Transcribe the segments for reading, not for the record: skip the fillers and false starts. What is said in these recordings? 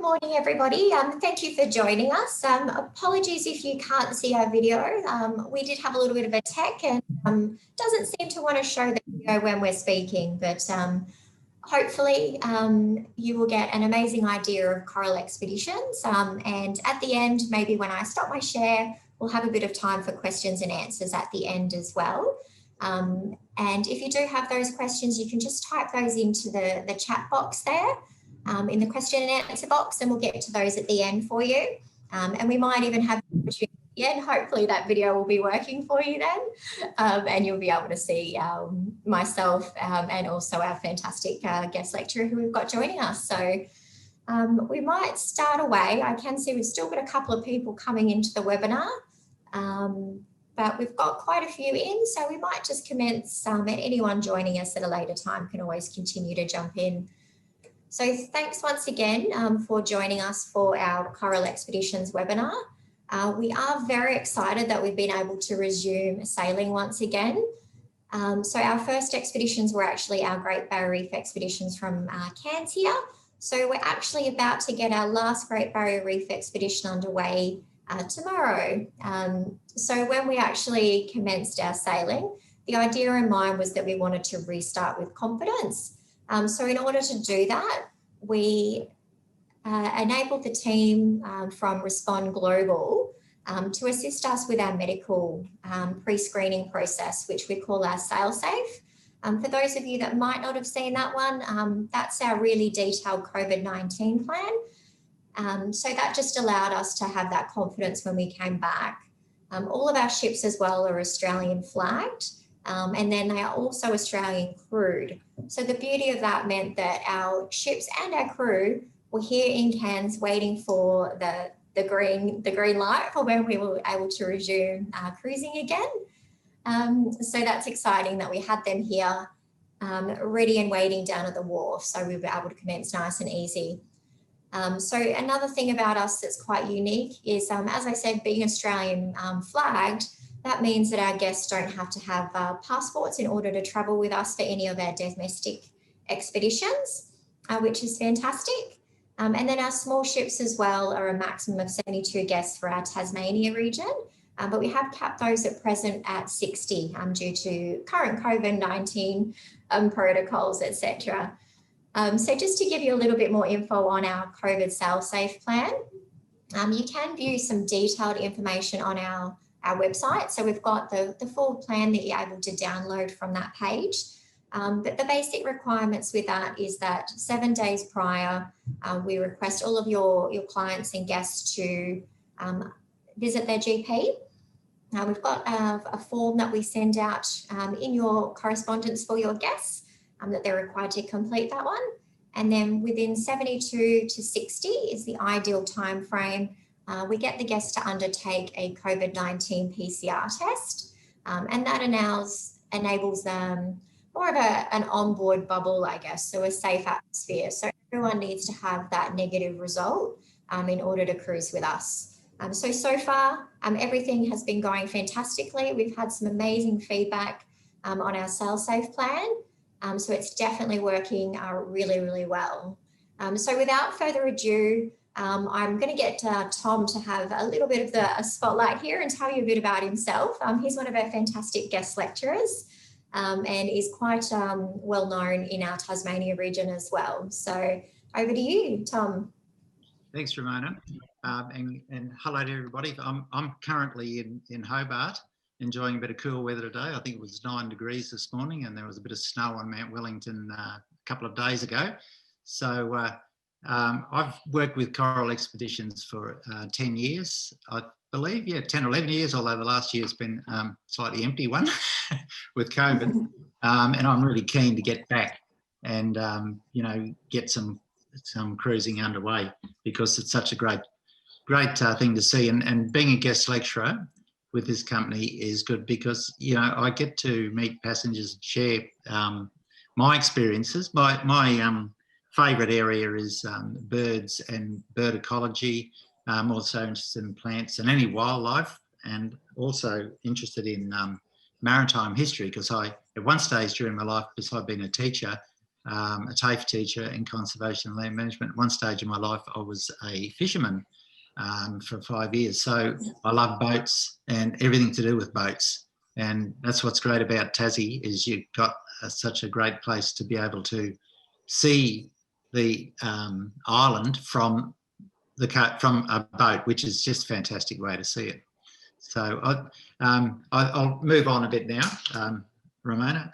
morning, everybody. Thank you for joining us. Apologies if you can't see our video. We did have a little bit of a tech and doesn't seem to want to show the video when we're speaking, but hopefully you will get an amazing idea of coral expeditions. And at the end, maybe when I stop my share, we'll have a bit of time for questions and answers at the end as well. And if you do have those questions, you can just type those into the chat box there. In the question and answer box, and we'll get to those at the end for you. And we might even have an opportunity at the end. Hopefully that video will be working for you then, and you'll be able to see myself and also our fantastic guest lecturer who we've got joining us. So we might start away. I can see we've still got a couple of people coming into the webinar, but we've got quite a few in, so we might just commence, and anyone joining us at a later time can always continue to jump in. So thanks once again for joining us for our Coral Expeditions webinar. We are very excited that we've been able to resume sailing once again. So our first expeditions were actually our Great Barrier Reef expeditions from Cairns here. So we're actually about to get our last Great Barrier Reef expedition underway tomorrow. So when we actually commenced our sailing, the idea in mind was that we wanted to restart with confidence. So in order to do that, we enabled the team from Respond Global to assist us with our medical pre-screening process, which we call our SailSafe. For those of you that might not have seen that one, that's our really detailed COVID-19 plan. So that just allowed us to have that confidence when we came back. All of our ships as well are Australian flagged. And then they are also Australian crewed. So the beauty of that meant that our ships and our crew were here in Cairns waiting for the green light for when we were able to resume cruising again. So that's exciting that we had them here ready and waiting down at the wharf. So we were able to commence nice and easy. So another thing about us that's quite unique is, as I said, being Australian flagged, that means that our guests don't have to have passports in order to travel with us for any of our domestic expeditions, which is fantastic. And then our small ships as well are a maximum of 72 guests for our Tasmania region, but we have capped those at present at 60 due to current COVID-19 protocols, etc. So just to give you a little bit more info on our COVID SailSafe plan, you can view some detailed information on our website. So we've got the full plan that you're able to download from that page. But the basic requirements with that is that 7 days prior, we request all of your clients and guests to visit their GP. We've got a form that we send out in your correspondence for your guests that they're required to complete that one. And then within 72 to 60 is the ideal time frame. We get the guests to undertake a COVID-19 PCR test, and that enables them more of an onboard bubble, I guess, so a safe atmosphere. So everyone needs to have that negative result in order to cruise with us. So far, everything has been going fantastically. We've had some amazing feedback on our SailSafe plan. So it's definitely working really, really well. So without further ado, I'm going to get Tom to have a little bit of a spotlight here and tell you a bit about himself. He's one of our fantastic guest lecturers and is quite well known in our Tasmania region as well. So over to you, Tom. Thanks, Ramona. And hello to everybody. I'm currently in Hobart, enjoying a bit of cool weather today. I think it was 9 degrees this morning, and there was a bit of snow on Mount Wellington a couple of days ago. So I've worked with Coral Expeditions for 10 years, I believe, 10 or 11 years, although the last year's been a slightly empty one with COVID. And I'm really keen to get back and, get some cruising underway because it's such a great thing to see. And being a guest lecturer with this company is good because, I get to meet passengers and share my experiences. My favourite area is birds and bird ecology. I'm also interested in plants and any wildlife, and also interested in maritime history because at one stage during my life, because I've been a teacher, a TAFE teacher in conservation and land management. At one stage in my life, I was a fisherman for 5 years. So I love boats and everything to do with boats. And that's what's great about Tassie, is you've got such a great place to be able to see the island from a boat, which is just a fantastic way to see it. So I'll move on a bit now. Ramona?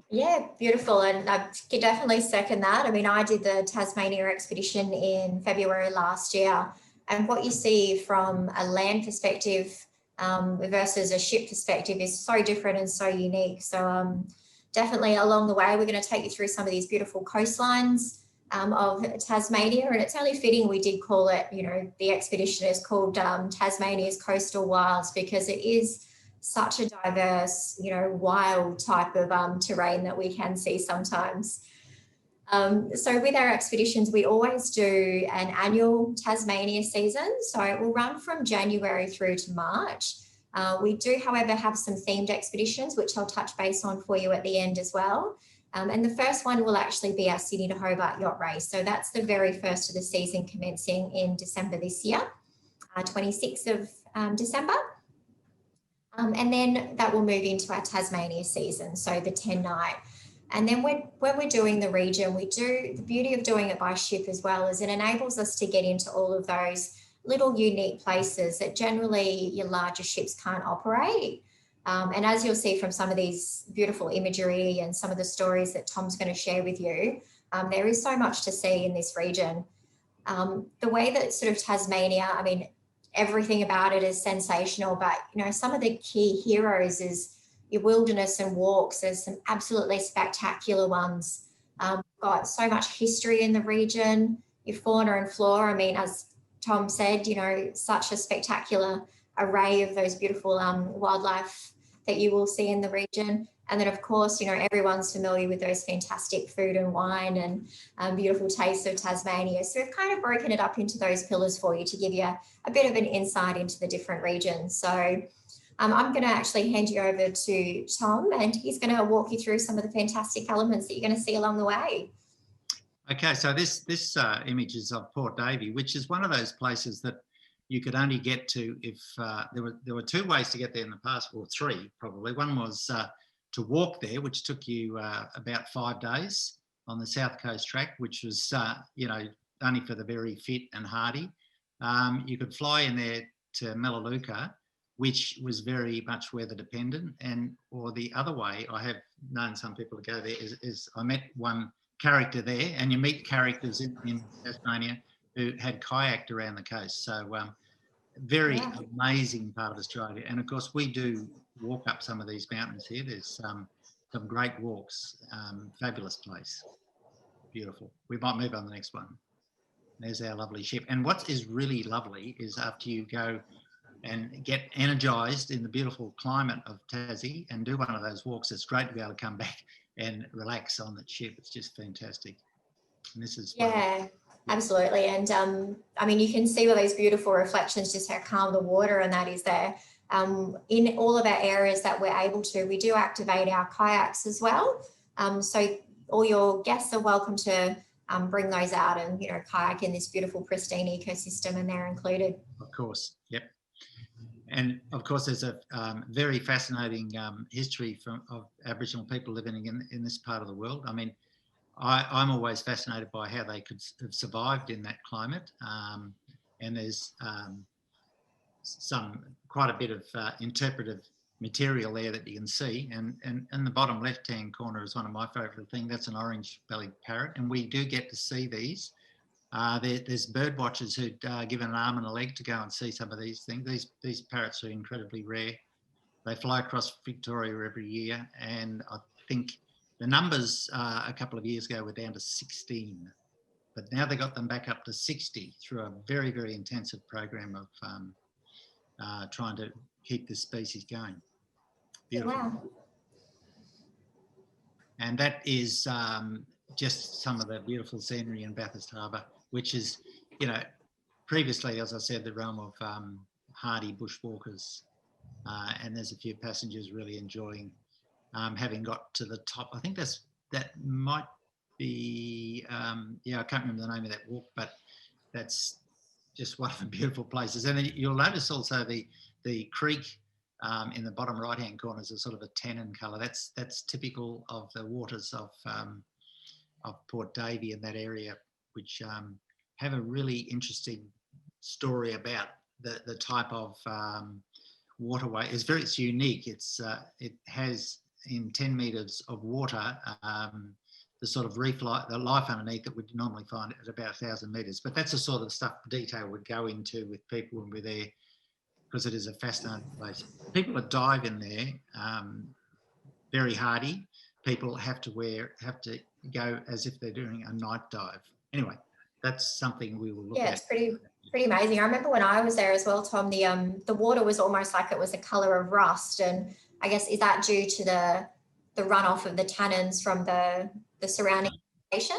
Yeah, beautiful. And I can definitely second that. I mean, I did the Tasmania expedition in February last year. And what you see from a land perspective versus a ship perspective is so different and so unique. So definitely along the way, we're going to take you through some of these beautiful coastlines of Tasmania. And it's only fitting we did call it, you know, the expedition is called Tasmania's Coastal Wilds, because it is such a diverse, you know, wild type of terrain that we can see sometimes. So with our expeditions, we always do an annual Tasmania season. So it will run from January through to March. We do, however, have some themed expeditions, which I'll touch base on for you at the end as well. And the first one will actually be our Sydney to Hobart yacht race. So that's the very first of the season, commencing in December this year, 26th of December. And then that will move into our Tasmania season, so the 10-night. And then when we're doing the region, the beauty of doing it by ship as well is it enables us to get into all of those little unique places that generally your larger ships can't operate. And as you'll see from some of these beautiful imagery and some of the stories that Tom's going to share with you, there is so much to see in this region. The way that sort of Tasmania, I mean, everything about it is sensational, but you know, some of the key heroes is your wilderness and walks. There's some absolutely spectacular ones. Got so much history in the region, your fauna and flora. I mean, as Tom said, you know, such a spectacular array of those beautiful wildlife that you will see in the region. And then, of course, you know, everyone's familiar with those fantastic food and wine and beautiful tastes of Tasmania. So we've kind of broken it up into those pillars for you to give you a bit of an insight into the different regions. So I'm going to actually hand you over to Tom, and he's going to walk you through some of the fantastic elements that you're going to see along the way. Okay, so this image is of Port Davie, which is one of those places that you could only get to if there were two ways to get there in the past, or three probably. One was to walk there, which took you about 5 days on the South Coast track, which was, you know, only for the very fit and hardy. You could fly in there to Melaleuca, which was very much weather dependent. Or the other way, I have known some people to go there, is I met one character there, and you meet characters in Tasmania who had kayaked around the coast. So very amazing part of Australia. And of course, we do walk up some of these mountains here. There's some great walks. Fabulous place. Beautiful. We might move on to the next one. There's our lovely ship. And what is really lovely is after you go and get energised in the beautiful climate of Tassie and do one of those walks, it's great to be able to come back and relax on the ship. It's just fantastic. And this is absolutely. And I mean, you can see all those beautiful reflections, just how calm the water and that is there. In all of our areas that we're able to, we do activate our kayaks as well. So all your guests are welcome to bring those out and, you know, kayak in this beautiful, pristine ecosystem, and they're included. Of course, yep. And of course, there's a very fascinating history of Aboriginal people living in this part of the world. I mean, I'm always fascinated by how they could have survived in that climate. And there's quite a bit of interpretive material there that you can see. And in the bottom left-hand corner is one of my favourite things. That's an orange-bellied parrot. And we do get to see these. There's bird watchers who'd given an arm and a leg to go and see some of these things. These parrots are incredibly rare. They fly across Victoria every year, and I think the numbers a couple of years ago were down to 16, but now they got them back up to 60 through a very, very intensive program of trying to keep this species going. Beautiful. Wow. And that is just some of the beautiful scenery in Bathurst Harbor, which is, you know, previously, as I said, the realm of hardy bushwalkers. And there's a few passengers really enjoying having got to the top. I think that might yeah, I can't remember the name of that walk, but that's just one of the beautiful places. And then you'll notice also the creek in the bottom right-hand corner is a sort of a tannin colour. That's typical of the waters of Port Davie in that area, which have a really interesting story about the type of waterway. It's unique. It has in 10 metres of water the sort of reef life, the life underneath that we'd normally find at about 1,000 metres. But that's the sort of stuff detail we'd go into with people when we're there, because it is a fascinating place. People that dive in there, very hardy. People have to go as if they're doing a night dive. Anyway, that's something we will look at. Yeah, it's pretty amazing. I remember when I was there as well, Tom, the water was almost like it was the colour of rust. And I guess, is that due to the runoff of the tannins from the surrounding vegetation?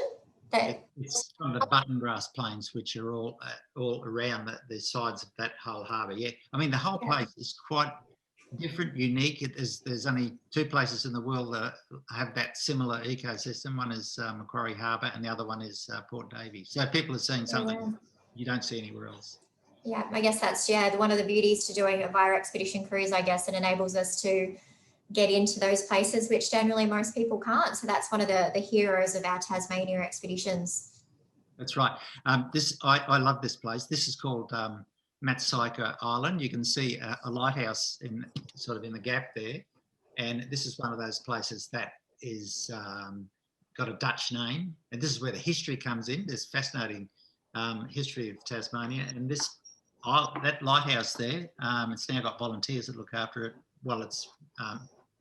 It's from the button grass plains, which are all around the sides of that whole harbour. Yeah, I mean, the whole place is quite different, unique. There's only 2 places in the world that have that similar ecosystem. One is Macquarie Harbour and the other one is Port Davie. So people are seeing something you don't see anywhere else. Yeah, I guess that's one of the beauties to doing it via expedition cruise. I guess it enables us to get into those places which generally most people can't. So that's one of the heroes of our Tasmania expeditions. That's right. I love this place. This is called Matsika Island. You can see a lighthouse in the gap there, and this is one of those places that is got a Dutch name, and this is where the history comes in. There's fascinating history of Tasmania, and that lighthouse there, it's now got volunteers that look after it. Well, it's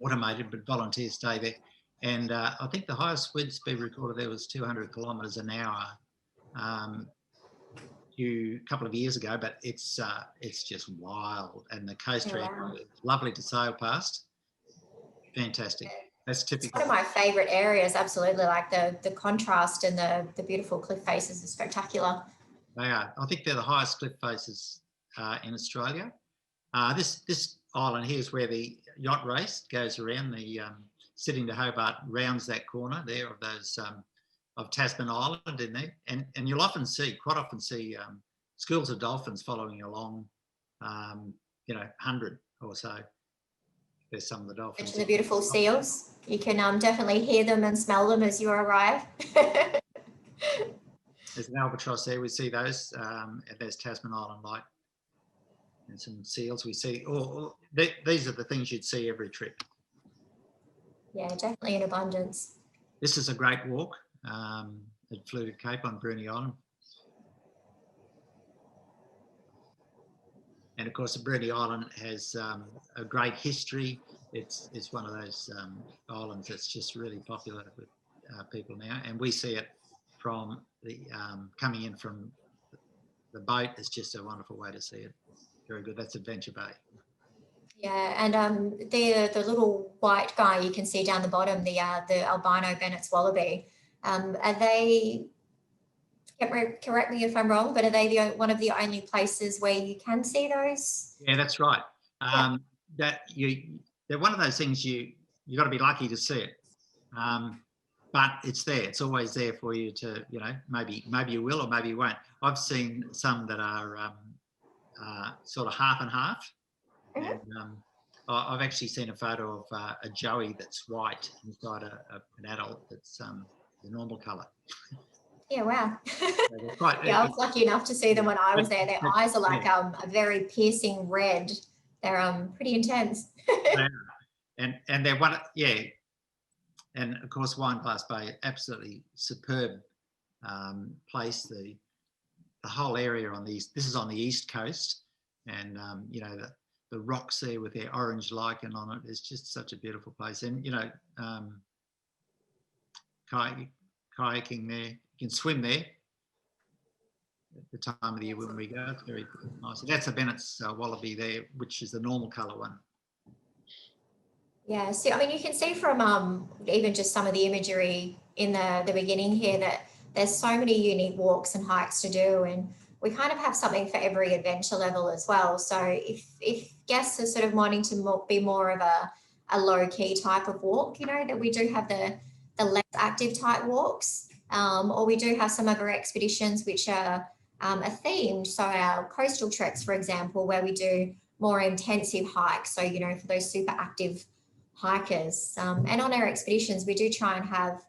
automated, but volunteers stay there. And I think the highest wind speed recorded there was 200 kilometres an hour a couple of years ago, but it's just wild. And the coast area is lovely to sail past. Fantastic. That's typical. It's one of my favourite areas, absolutely. Like the contrast and the beautiful cliff faces are spectacular. They are. I think they're the highest cliff faces in Australia. This island here is where the yacht race goes around. The Sydney to Hobart rounds that corner there of those of Tasman Island in there, and you'll quite often see schools of dolphins following along. 100 or so. There's some of the dolphins. And the beautiful seals. You can definitely hear them and smell them as you arrive. There's an albatross there. We see those. And there's Tasman Island Light. And some seals we see. These are the things you'd see every trip. Yeah, definitely in abundance. This is a great walk at Fluted Cape on Bruny Island. And of course, the Bruny Island has a great history. It's one of those islands that's just really popular with people now. And we see it from the coming in from the boat. It's just a wonderful way to see it. Very good. That's Adventure Bay. Yeah, and the little white guy you can see down the bottom, the albino Bennett's wallaby. Are they? Correct me if I'm wrong, but are they one of the only places where you can see those? Yeah, that's right. They're one of those things you got to be lucky to see it, but it's there. It's always there for you to maybe you will or maybe you won't. I've seen some that are sort of half and half. Mm-hmm. And I've actually seen a photo of a joey that's white inside an adult that's the normal colour. Yeah, wow. I was lucky enough to see them when I was there. Their eyes are like a very piercing red. They're pretty intense. and they're one, and of course Wineglass Bay, absolutely superb place. The whole area on the east. This is on the east coast, and the rocks there with their orange lichen on it is just such a beautiful place. And kayaking there. You can swim there at the time of the year when we go. It's very nice. So that's a Bennett's wallaby there, which is the normal colour one. Yeah, so I mean, you can see from even just some of the imagery in the beginning here that there's so many unique walks and hikes to do, and we kind of have something for every adventure level as well. So if guests are sort of wanting to be more of a low-key type of walk, that we do have the less active type walks. Or we do have some of our expeditions which are themed. So our coastal treks, for example, where we do more intensive hikes. So, for those super active hikers. And on our expeditions, we do try and have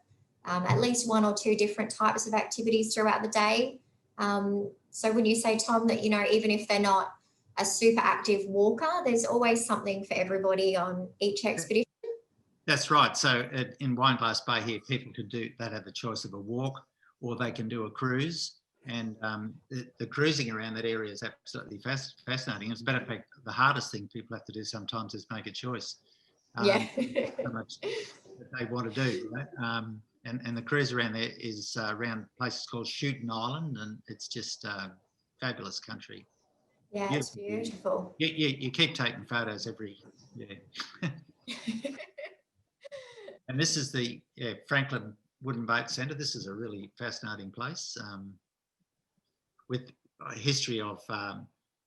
at least one or two different types of activities throughout the day. So when you say, Tom, that, even if they're not a super active walker, there's always something for everybody on each expedition. That's right. So in Wineglass Bay here, people they'd have the choice of a walk, or they can do a cruise. And the cruising around that area is absolutely fascinating. As a matter of fact, the hardest thing people have to do sometimes is make a choice. Yeah. How much that they want to do, right? And the cruise around there is around places called Shooting Island, and it's just fabulous country. Yeah, it's beautiful. You keep taking photos And this is the Franklin Wooden Boat Centre. This is a really fascinating place with a history of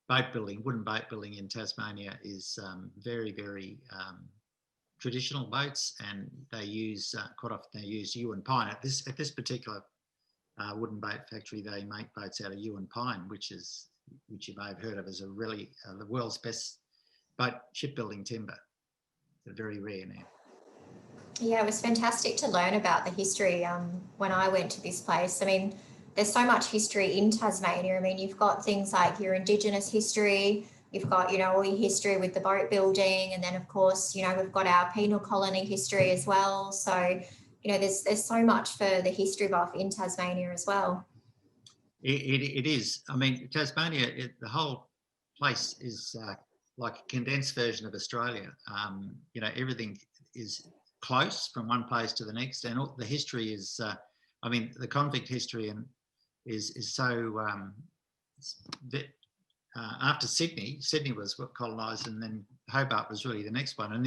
boat building. Wooden boat building in Tasmania is very, very traditional boats, and they use quite often they use yew and pine. At this particular wooden boat factory, they make boats out of yew and pine, which you may have heard of as a really the world's best boat shipbuilding timber. They're very rare now. Yeah, it was fantastic to learn about the history when I went to this place. I mean, there's so much history in Tasmania. I mean, you've got things like your Indigenous history, you've got, all your history with the boat building, and then, of course, we've got our penal colony history as well. So, there's so much for the history buff in Tasmania as well. It is. I mean, Tasmania, the whole place is like a condensed version of Australia. Everything is close from one place to the next, and the history is. I mean, the convict history is so. After Sydney was colonised, and then Hobart was really the next one. And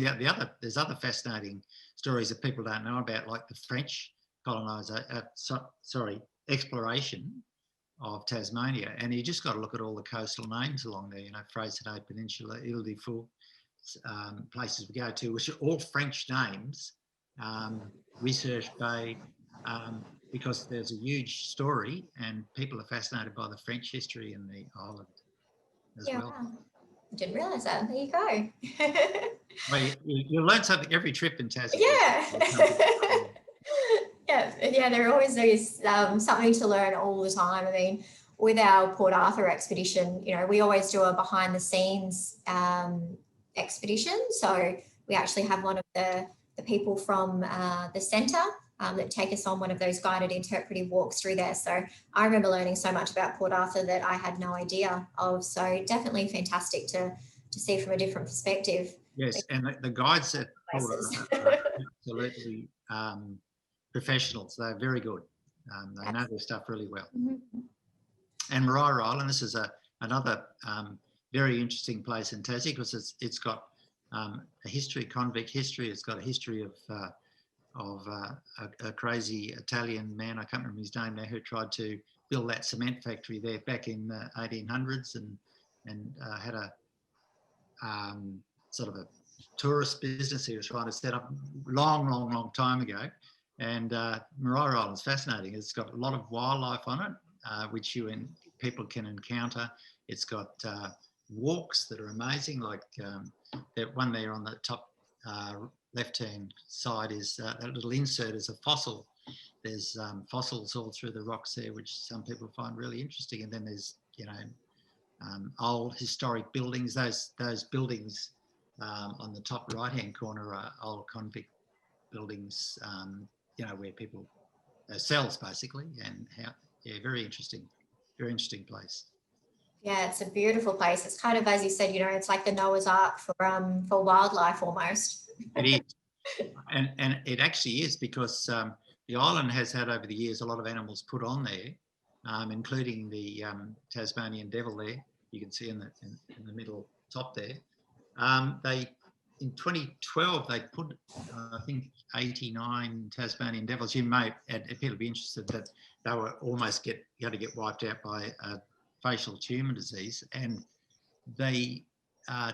there's other fascinating stories that people don't know about, like the French exploration of Tasmania. And you just got to look at all the coastal names along there. Fraser Day Peninsula, Ile de Fou, places we go to, which are all French names. Research Bay, because there's a huge story, and people are fascinated by the French history in the island as well. Wow. I didn't realise that. There you go. Well, you learn something every trip in Tasmania. Yeah. Yeah, there always is something to learn all the time. I mean, with our Port Arthur expedition, we always do a behind the scenes expedition. So we actually have one of the people from the centre that take us on one of those guided interpretive walks through there. So I remember learning so much about Port Arthur that I had no idea of. So definitely fantastic to see from a different perspective. Yes, and the guides at Port Arthur are absolutely professionals. They're very good. They know their stuff really well. Mm-hmm. And Maria Island, this is another very interesting place in Tassie, because it's got a history, convict history. It's got a history of a crazy Italian man, I can't remember his name now, who tried to build that cement factory there back in the 1800s and had a sort of a tourist business he was trying to set up long time ago. And Maria Island is fascinating. It's got a lot of wildlife on it, which people can encounter. It's got walks that are amazing, like that one there on the top left-hand side is that little insert is a fossil. There's fossils all through the rocks there, which some people find really interesting. And then there's, old historic buildings. Those buildings on the top right-hand corner are old convict buildings, where people, cells basically, and very interesting place. Yeah, it's a beautiful place. It's kind of, as you said, it's like the Noah's Ark for wildlife almost. It is, and it actually is, because the island has had over the years a lot of animals put on there, including the Tasmanian devil there. You can see in the middle top there. In 2012 they put I think 89 Tasmanian devils. You may, people be interested that they were almost going to get wiped out by a facial tumour disease, and the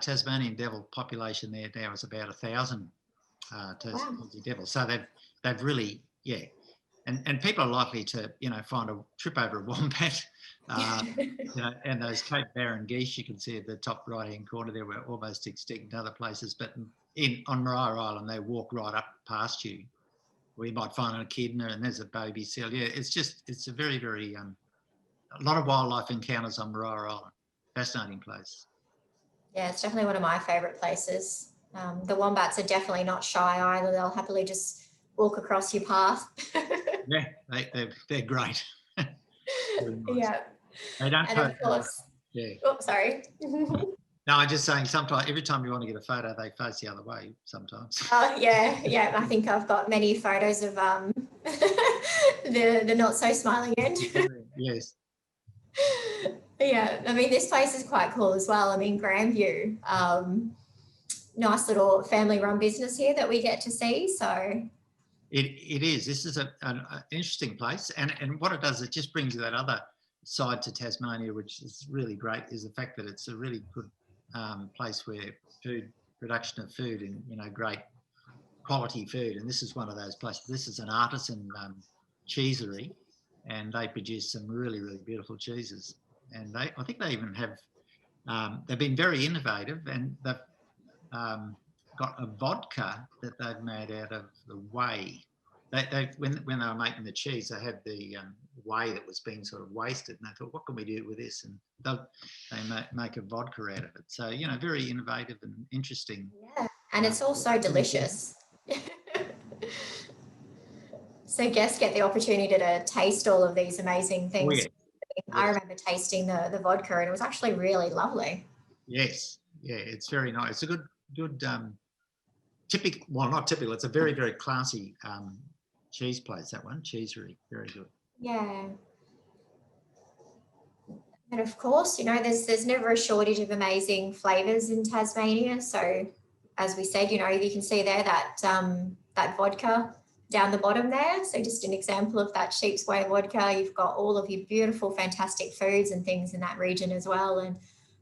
Tasmanian devil population there now is about 1,000 Tasmanian devils. So they've really, and people are likely to, you know, find a trip over a wombat, you know, and those Cape Barren geese you can see at the top right-hand corner there were almost extinct in other places, but on Maria Island they walk right up past you. We might find an echidna and there's a baby seal. Yeah, it's a very, very, a lot of wildlife encounters on Maria Island. Fascinating place. Yeah, it's definitely one of my favourite places. The wombats are definitely not shy either. They'll happily just walk across your path. Yeah, they're great. Nice. Yeah. They don't. And of course, yeah. Oh, sorry. No, I'm just saying sometimes, every time you want to get a photo, they face the other way sometimes. Oh, yeah. I think I've got many photos of the not so smiling end. Yes. Yeah, I mean, this place is quite cool as well. I mean, Grandview, nice little family-run business here that we get to see. So It is. This is an interesting place, and what it does, it just brings you that other side to Tasmania, which is really great. Is the fact that it's a really good place where production of food and, you know, great quality food. And this is one of those places. This is an artisan cheesery, and they produce some really, really beautiful cheeses. And I think they even have. They've been very innovative, and they've got a vodka that they've made out of the whey. When they were making the cheese, they had the whey that was being sort of wasted, and they thought, what can we do with this? And they make a vodka out of it. So, you know, very innovative and interesting. yeah, and it's also delicious. So guests get the opportunity to taste all of these amazing things. Oh, yeah. I remember tasting the vodka, and it was actually really lovely. Yes, yeah, it's very nice. It's a good typical, well, not typical, it's a very, very classy cheese place, that one, cheesery, very good. Yeah. And of course, you know, there's never a shortage of amazing flavours in Tasmania. So as we said, you know, you can see there that that vodka down the bottom there. So just an example of that sheep's whey vodka. You've got all of your beautiful, fantastic foods and things in that region as well. And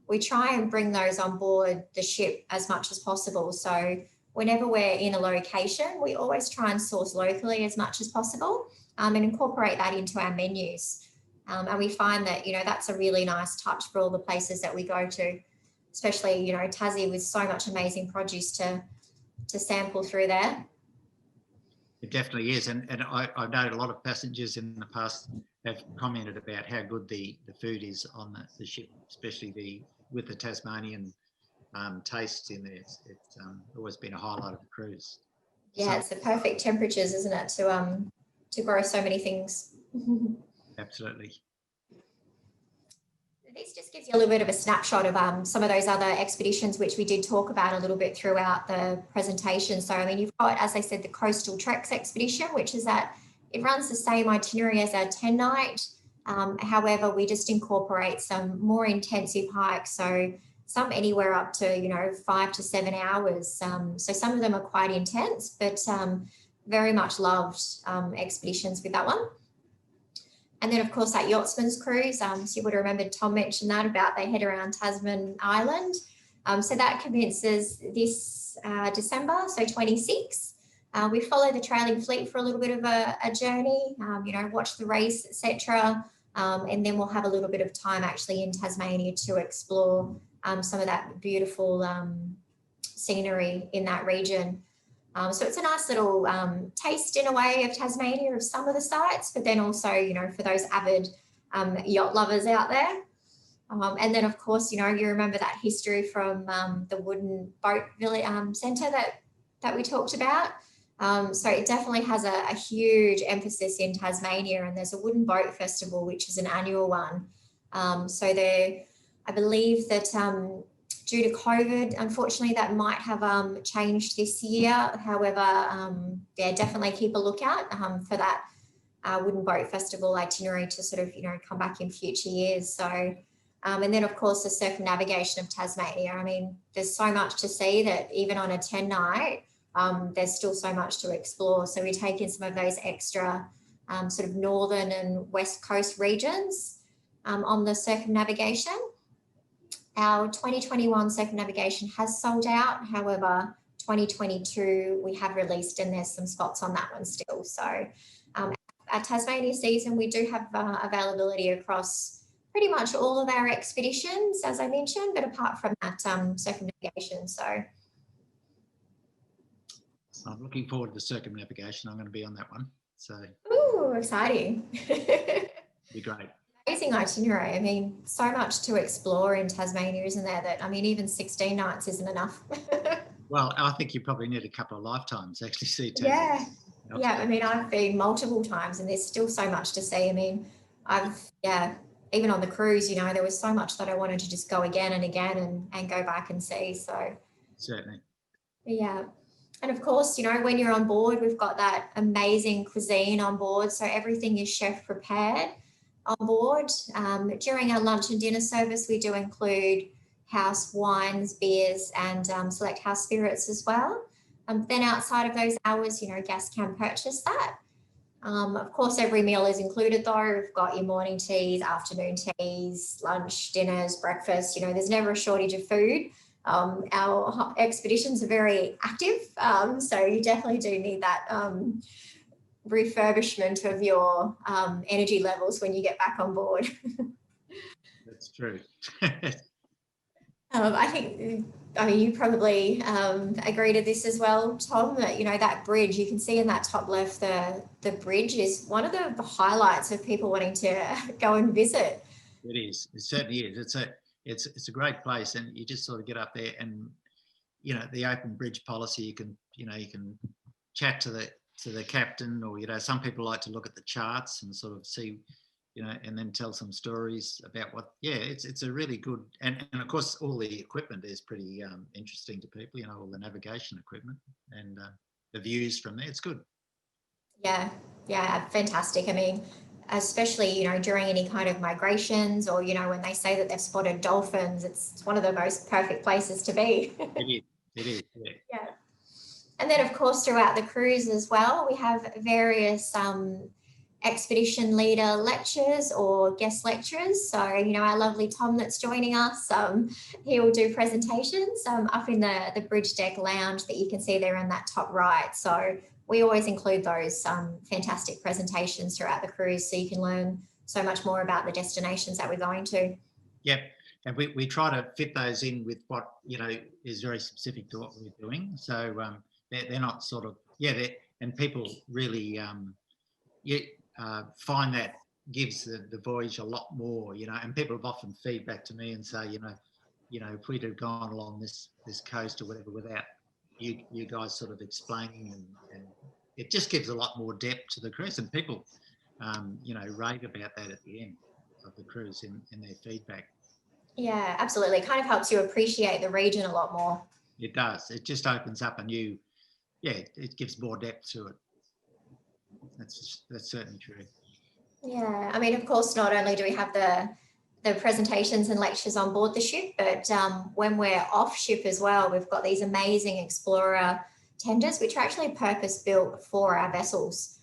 we try and bring those on board the ship as much as possible. So whenever we're in a location, we always try and source locally as much as possible and incorporate that into our menus. And we find that, you know, that's a really nice touch for all the places that we go to, especially, you know, Tassie with so much amazing produce to sample through there. It definitely is. And I've noted a lot of passengers in the past have commented about how good the food is on the ship, especially with the Tasmanian taste in there. It's always been a highlight of the cruise. Yeah, so, it's the perfect temperatures, isn't it, to grow so many things. Absolutely. This just gives you a little bit of a snapshot of some of those other expeditions which we did talk about a little bit throughout the presentation. So, I mean, you've got, as I said, the Coastal Treks expedition, which is that it runs the same itinerary as our 10-night. However, we just incorporate some more intensive hikes. So some anywhere up to, you know, 5 to 7 hours. So some of them are quite intense, but very much loved expeditions with that one. And then, of course, that yachtsman's cruise. So you would have remembered Tom mentioned that about they head around Tasman Island. So that commences this December, so 26. We follow the trailing fleet for a little bit of a journey, you know, watch the race, etc. And then we'll have a little bit of time actually in Tasmania to explore some of that beautiful scenery in that region. So it's a nice little taste in a way of Tasmania of some of the sites, but then also, you know, for those avid yacht lovers out there. And then, of course, you know, you remember that history from the wooden boat centre that we talked about. So it definitely has a huge emphasis in Tasmania, and there's a wooden boat festival, which is an annual one. So I believe that due to COVID, unfortunately, that might have changed this year. However, yeah, definitely keep a lookout for that wooden boat festival itinerary to sort of, you know, come back in future years. So, and then, of course, the Circumnavigation of Tasmania. I mean, there's so much to see that even on a 10-night, there's still so much to explore. So we take in some of those extra sort of northern and west coast regions on the Circumnavigation. Our 2021 Circumnavigation has sold out. However, 2022 we have released, and there's some spots on that one still. So our Tasmania season, we do have availability across pretty much all of our expeditions, as I mentioned, but apart from that, circumnavigation. So I'm looking forward to circumnavigation. I'm going to be on that one. So, ooh, exciting. be great. Amazing itinerary. I mean, so much to explore in Tasmania, isn't there? That, I mean, even 16 nights isn't enough. Well, I think you probably need a couple of lifetimes to actually see Tasmania. Yeah. I mean, I've been multiple times and there's still so much to see. I mean, even on the cruise, you know, there was so much that I wanted to just go again and again and go back and see. So Certainly. yeah. And of course, you know, when you're on board, we've got that amazing cuisine on board. So everything is chef prepared on board. During our lunch and dinner service, we do include house wines, beers, and select house spirits as well. Then outside of those hours, you know, guests can purchase that. Of course, every meal is included though. We've got your morning teas, afternoon teas, lunch, dinners, breakfast. You know, there's never a shortage of food. Our expeditions are very active, so you definitely do need that refurbishment of your energy levels when you get back on board. That's true. I mean, you probably agree to this as well, Tom, that, you know, that bridge, you can see in that top left, the bridge is one of the highlights of people wanting to go and visit. It is. It certainly is. It's a great place, and you just sort of get up there, and you know, the open bridge policy. You can chat to the captain, or you know, some people like to look at the charts and sort of see, you know, and then tell some stories about what. Yeah, it's a really good, and of course all the equipment is pretty interesting to people. You know, all the navigation equipment and the views from there. It's good. Yeah, fantastic. I mean, especially, you know, during any kind of migrations, or, you know, when they say that they've spotted dolphins, it's one of the most perfect places to be. It is. Yeah. Yeah. And then, of course, throughout the cruise as well, we have various expedition leader lectures or guest lecturers. So, you know, our lovely Tom that's joining us, he will do presentations up in the bridge deck lounge that you can see there in that top right. So we always include those fantastic presentations throughout the cruise, so you can learn so much more about the destinations that we're going to. Yep. And we try to fit those in with what, you know, is very specific to what we're doing. So they're not sort of, and people really find that gives the voyage a lot more, you know, and people have often feedback to me and say, you know, if we'd have gone along this coast or whatever without you guys sort of explaining, and it just gives a lot more depth to the cruise, and people, you know, rave about that at the end of the cruise in their feedback. Yeah, absolutely. It kind of helps you appreciate the region a lot more. It does. It just opens up a new, it gives more depth to it. That's certainly true. Yeah, I mean, of course, not only do we have the presentations and lectures on board the ship, but when we're off ship as well, we've got these amazing explorer tenders, which are actually purpose built for our vessels.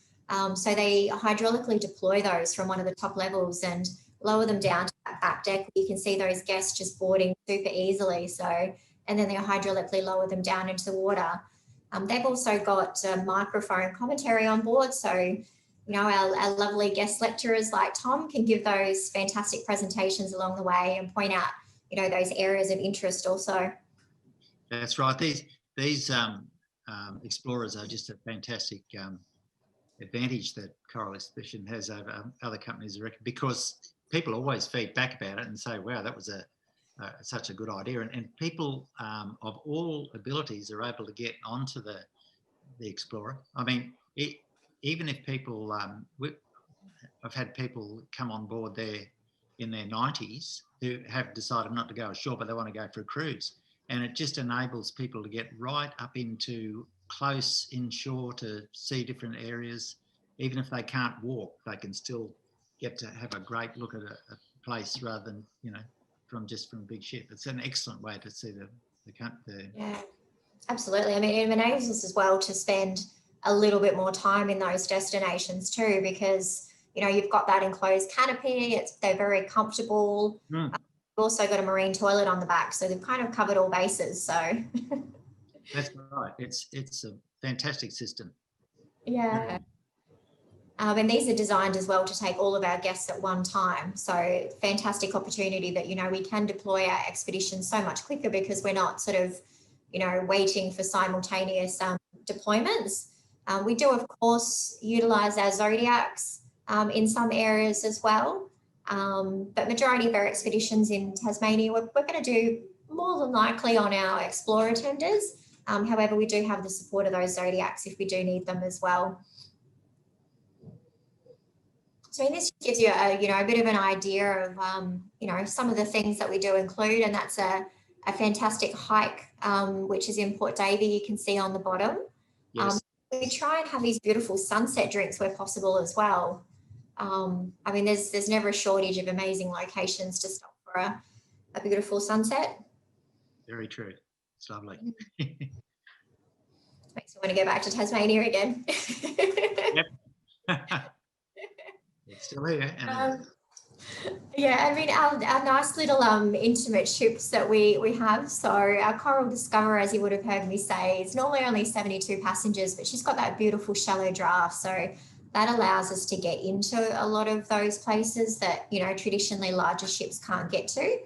So they hydraulically deploy those from one of the top levels and lower them down to that back deck. You can see those guests just boarding super easily. So, and then they hydraulically lower them down into the water. They've also got microphone commentary on board. So, you know, our lovely guest lecturers like Tom can give those fantastic presentations along the way and point out, you know, those areas of interest also. That's right. These explorers are just a fantastic advantage that Coral Expedition has over other companies, I reckon, because people always feed back about it and say, wow, that was such a good idea. And people of all abilities are able to get onto the Explorer. I mean, even if people, I've had people come on board there in their 90s who have decided not to go ashore, but they want to go for a cruise. And it just enables people to get right up into close inshore to see different areas. Even if they can't walk, they can still get to have a great look at a place rather than, you know, from a big ship. It's an excellent way to see the Yeah, absolutely. I mean, it enables us as well to spend a little bit more time in those destinations too, because, you know, you've got that enclosed canopy. They're very comfortable. You've also got a marine toilet on the back, so they've kind of covered all bases. So that's right. It's a fantastic system. Yeah. And these are designed as well to take all of our guests at one time. So fantastic opportunity that, you know, we can deploy our expeditions so much quicker because we're not sort of, you know, waiting for simultaneous deployments. We do, of course, utilise our zodiacs in some areas as well. But majority of our expeditions in Tasmania, we're going to do more than likely on our explorer tenders. However, we do have the support of those zodiacs if we do need them as well. So this gives you a, you know, a bit of an idea of, you know, some of the things that we do include, and that's a fantastic hike, which is in Port Davie, you can see on the bottom. Yes. We try and have these beautiful sunset drinks where possible as well. I mean, there's never a shortage of amazing locations to stop for a beautiful sunset. Very true. It's lovely. Makes me want to go back to Tasmania again. Yep. It's still here. Yeah, I mean, our nice little intimate ships that we have. So our Coral Discoverer, as you would have heard me say, is normally only 72 passengers, but she's got that beautiful shallow draft. So that allows us to get into a lot of those places that, you know, traditionally larger ships can't get to.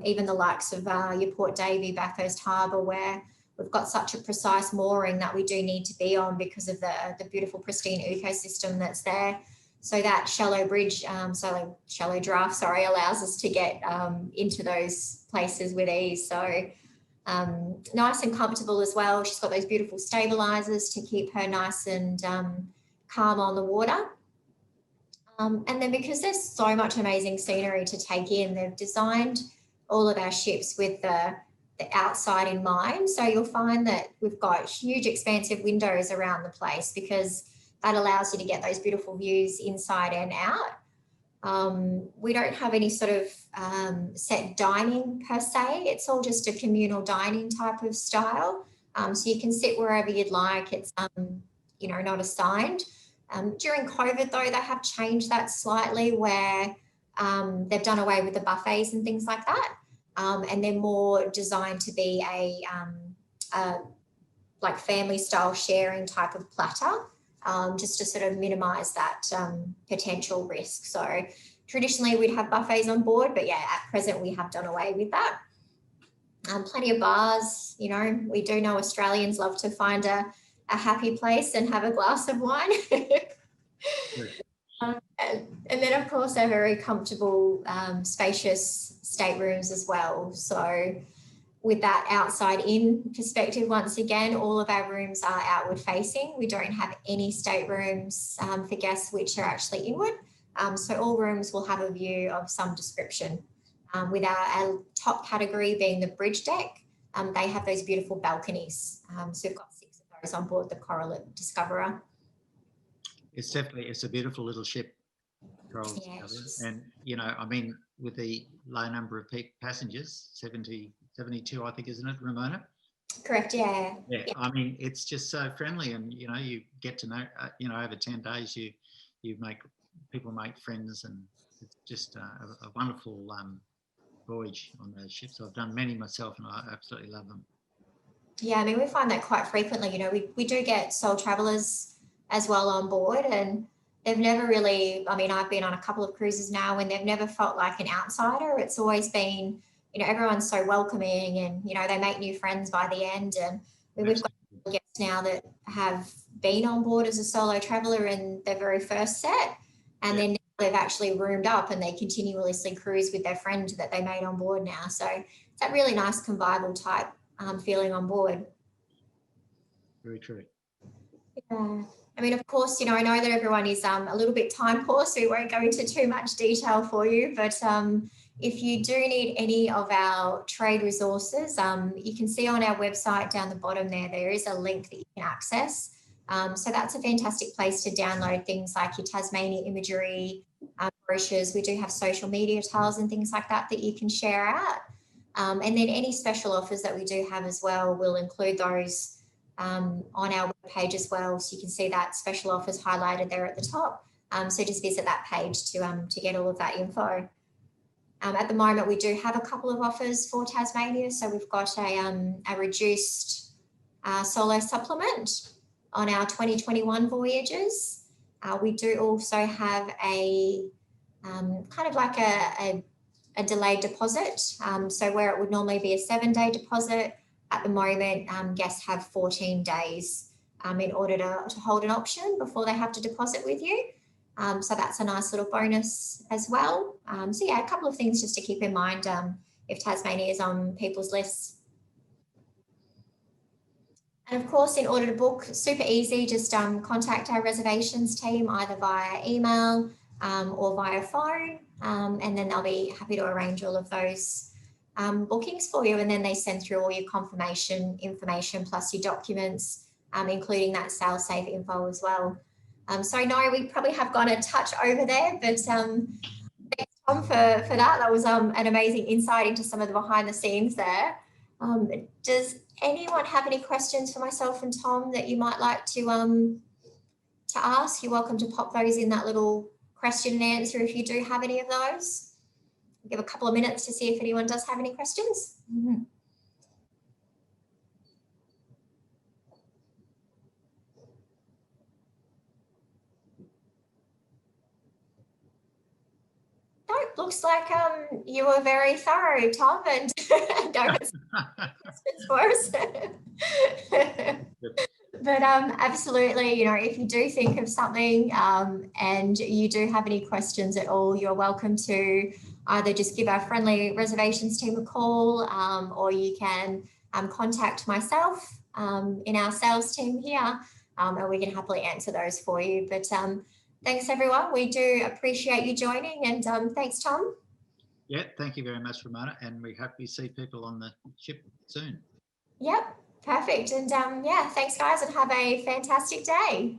Even the likes of your Port Davie, Bathurst Harbor, where we've got such a precise mooring that we do need to be on because of the beautiful pristine ecosystem that's there. So that shallow bridge, shallow draft, sorry, allows us to get into those places with ease. So nice and comfortable as well. She's got those beautiful stabilizers to keep her nice and calm on the water. And then because there's so much amazing scenery to take in, they've designed all of our ships with the outside in mind. So you'll find that we've got huge expansive windows around the place because that allows you to get those beautiful views inside and out. We don't have any sort of set dining per se. It's all just a communal dining type of style. So you can sit wherever you'd like. It's, you know, not assigned. During COVID, though, they have changed that slightly where they've done away with the buffets and things like that. And they're more designed to be a like family style sharing type of platter. Just to sort of minimise that potential risk. So traditionally we'd have buffets on board, but yeah, at present we have done away with that. Plenty of bars, you know, we do know Australians love to find a happy place and have a glass of wine. And then of course they're very comfortable, spacious staterooms as well. So with that outside in perspective, once again, all of our rooms are outward facing. We don't have any staterooms for guests which are actually inward. So all rooms will have a view of some description. With our top category being the bridge deck, they have those beautiful balconies. So we've got 6 of those on board the Coral Discoverer. It's a beautiful little ship, Coral Discoverer. And, you know, I mean, with the low number of peak passengers, 72, I think, isn't it, Ramona? Correct, yeah. Yeah, I mean, it's just so friendly, and, you know, you get to know, you know, over 10 days, people make friends, and it's just a wonderful voyage on those ships. I've done many myself, and I absolutely love them. Yeah, I mean, we find that quite frequently. You know, we do get sole travellers as well on board, and they've never really, I mean, I've been on a couple of cruises now and they've never felt like an outsider. It's always been, you know, everyone's so welcoming and, you know, they make new friends by the end. And we've got guests now that have been on board as a solo traveller in their very first set, and then they've actually roomed up and they continuously cruise with their friend that they made on board now. So it's that really nice convivial type feeling on board. Very true. Yeah. I mean, of course, you know, I know that everyone is a little bit time poor, so we won't go into too much detail for you, but if you do need any of our trade resources, you can see on our website down the bottom there is a link that you can access. So that's a fantastic place to download things like your Tasmania imagery, brochures. We do have social media tiles and things like that you can share out. And then any special offers that we do have as well, we'll include those on our webpage as well. So you can see that special offers highlighted there at the top. So just visit that page to get all of that info. At the moment, we do have a couple of offers for Tasmania. So we've got a reduced solo supplement on our 2021 voyages. We do also have a kind of like a delayed deposit. So where it would normally be a 7-day deposit, at the moment, guests have 14 days in order to hold an option before they have to deposit with you. So that's a nice little bonus as well. So yeah, a couple of things just to keep in mind if Tasmania is on people's lists. And of course, in order to book, super easy, just contact our reservations team either via email or via phone, and then they'll be happy to arrange all of those bookings for you. And then they send through all your confirmation information plus your documents, including that sail safe info as well. So I know we probably have gone a touch over there, but thanks, Tom, for that. That was an amazing insight into some of the behind the scenes there. Does anyone have any questions for myself and Tom that you might like to ask? You're welcome to pop those in that little question and answer if you do have any of those. I'll give a couple of minutes to see if anyone does have any questions. Mm-hmm. Nope, looks like you were very thorough, Tom, and don't have questions for us. But absolutely, you know, if you do think of something and you do have any questions at all, you're welcome to either just give our friendly reservations team a call, or you can contact myself in our sales team here, and we can happily answer those for you. But thanks, everyone. We do appreciate you joining, and thanks, Tom. Yeah, thank you very much, Ramona, and we hope we see people on the ship soon. Yep, perfect. And yeah, thanks, guys, and have a fantastic day.